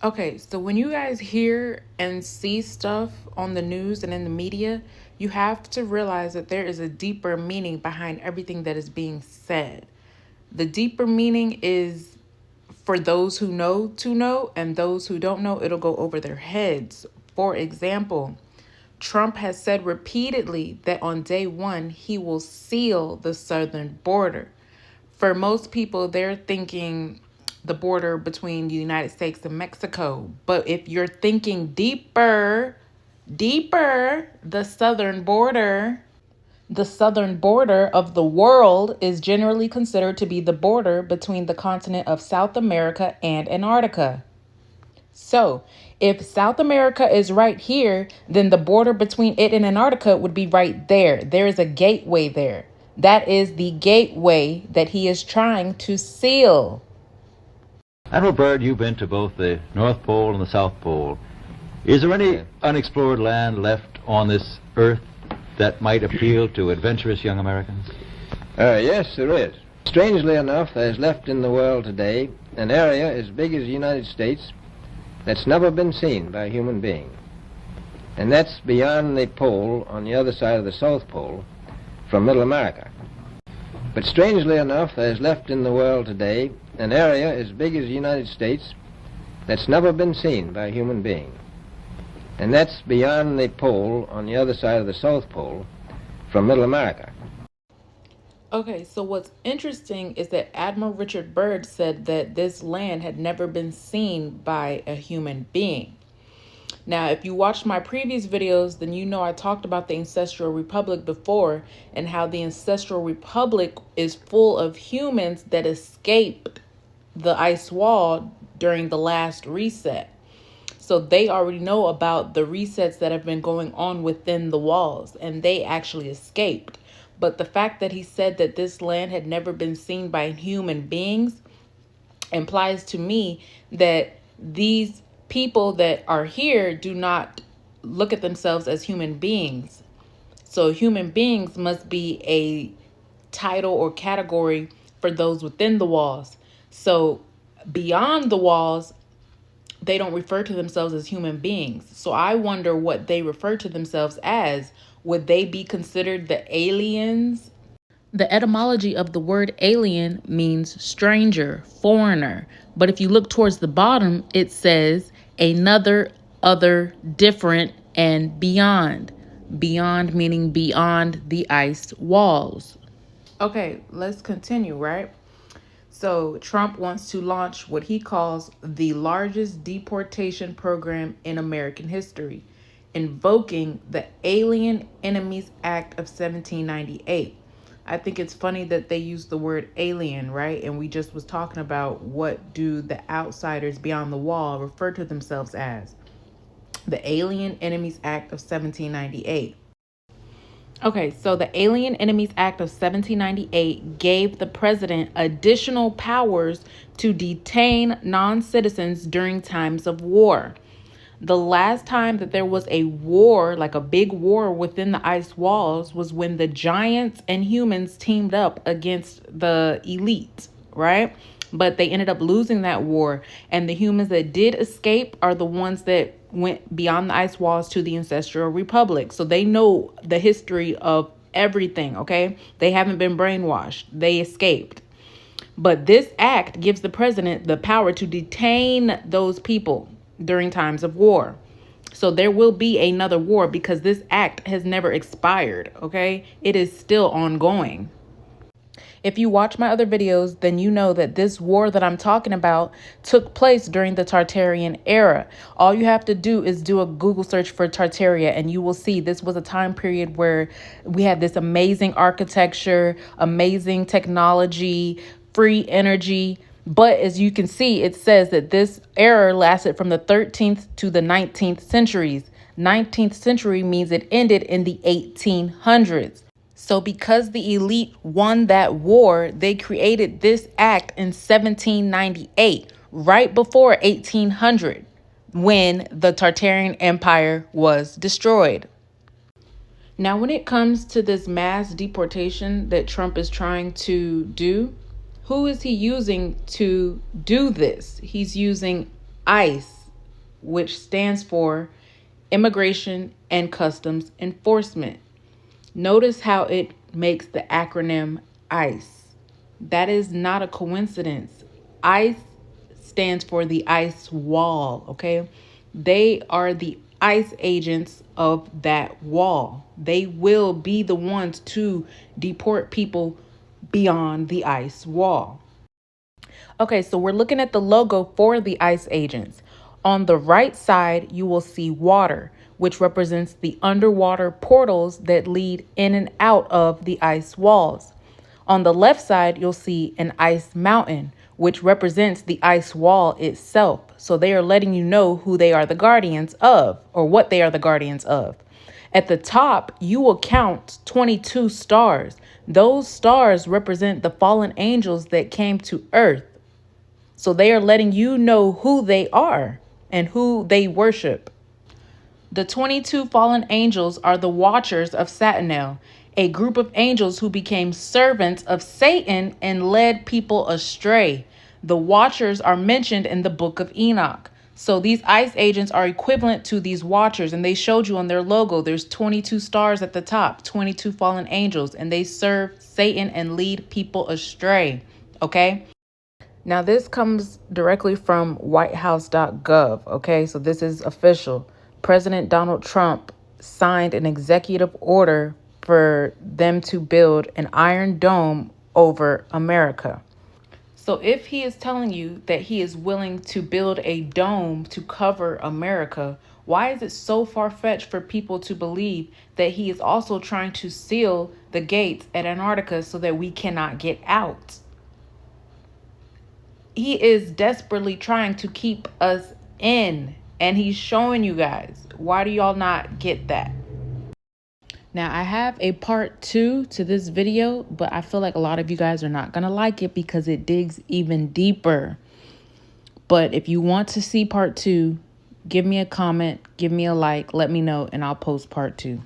Okay, so when you guys hear and see stuff on the news and in the media, you have to realize that there is a deeper meaning behind everything that is being said. The deeper meaning is for those who know to know, and those who don't know, it'll go over their heads. For example, Trump has said repeatedly that on day one, he will seal the southern border. For most people, they're thinking the border between the United States and Mexico. But if you're thinking deeper, the southern border of the world is generally considered to be the border between the continent of South America and Antarctica. So, if South America is right here, then the border between it and Antarctica would be right there. There is a gateway there. That is the gateway that he is trying to seal. Admiral Byrd, you've been to both the North Pole and the South Pole. Is there any unexplored land left on this Earth that might appeal to adventurous young Americans? Yes, there is. Strangely enough, there's left in the world today an area as big as the United States that's never been seen by a human being. And that's beyond the pole on the other side of the South Pole from Middle America. But strangely enough, there's left in the world today an area as big as the United States that's never been seen by a human being. And that's beyond the pole on the other side of the South Pole from Middle America. Okay, so what's interesting is that Admiral Richard Byrd said that this land had never been seen by a human being. Now, if you watched my previous videos, then you know I talked about the Ancestral Republic before and how the Ancestral Republic is full of humans that escaped the ice wall during the last reset. So they already know about the resets that have been going on within the walls, and they actually escaped. But the fact that he said that this land had never been seen by human beings implies to me that these people that are here do not look at themselves as human beings. So human beings must be a title or category for those within the walls. So beyond the walls, they don't refer to themselves as human beings. So I wonder what they refer to themselves as. Would they be considered the aliens? The etymology of the word alien means stranger, foreigner. But if you look towards the bottom, it says another, other, different, and beyond. Beyond meaning beyond the ice walls. Okay, let's continue, right? So Trump wants to launch what he calls the largest deportation program in American history, invoking the Alien Enemies Act of 1798. I think it's funny that they use the word alien, right? And we just was talking about what do the outsiders beyond the wall refer to themselves as. The Alien Enemies Act of 1798. Okay, so the Alien Enemies Act of 1798 gave the president additional powers to detain non-citizens during times of war. The last time that there was a war, like a big war within the ice walls, was when the giants and humans teamed up against the elite, right? But they ended up losing that war. And the humans that did escape are the ones that went beyond the ice walls to the Ancestral Republic. So they know the history of everything, okay? They haven't been brainwashed. They escaped. But this act gives the president the power to detain those people during times of war. So there will be another war because this act has never expired, okay? It is still ongoing. If you watch my other videos, then you know that this war that I'm talking about took place during the Tartarian era. All you have to do is do a Google search for Tartaria, and you will see this was a time period where we had this amazing architecture, amazing technology, free energy. But as you can see, it says that this era lasted from the 13th to the 19th centuries. 19th century means it ended in the 1800s. So because the elite won that war, they created this act in 1798, right before 1800, when the Tartarian Empire was destroyed. Now, when it comes to this mass deportation that Trump is trying to do, who is he using to do this? He's using ICE, which stands for Immigration and Customs Enforcement. Notice how it makes the acronym ICE. That is not a coincidence. ICE stands for the ice wall, okay? They are the ICE agents of that wall. They will be the ones to deport people beyond the ice wall. Okay, so we're looking at the logo for the ICE agents. On the right side, you will see water, which represents the underwater portals that lead in and out of the ice walls. On the left side, you'll see an ice mountain, which represents the ice wall itself. So they are letting you know who they are the guardians of, or what they are the guardians of. At the top, you will count 22 stars. Those stars represent the fallen angels that came to earth. So they are letting you know who they are and who they worship. The 22 fallen angels are the Watchers of Satanel, a group of angels who became servants of Satan and led people astray. The Watchers are mentioned in the book of Enoch. So these ICE agents are equivalent to these Watchers, and they showed you on their logo, there's 22 stars at the top, 22 fallen angels, and they serve Satan and lead people astray, okay? Now, this comes directly from whitehouse.gov, okay? So this is official. President Donald Trump signed an executive order for them to build an iron dome over America. So if he is telling you that he is willing to build a dome to cover America, why is it so far-fetched for people to believe that he is also trying to seal the gates at Antarctica so that we cannot get out? He is desperately trying to keep us in, and he's showing you guys. Why do y'all not get that? Now, I have a part 2 to this video, but I feel like a lot of you guys are not going to like it because it digs even deeper. But if you want to see part 2, give me a comment, give me a like, let me know, and I'll post part 2.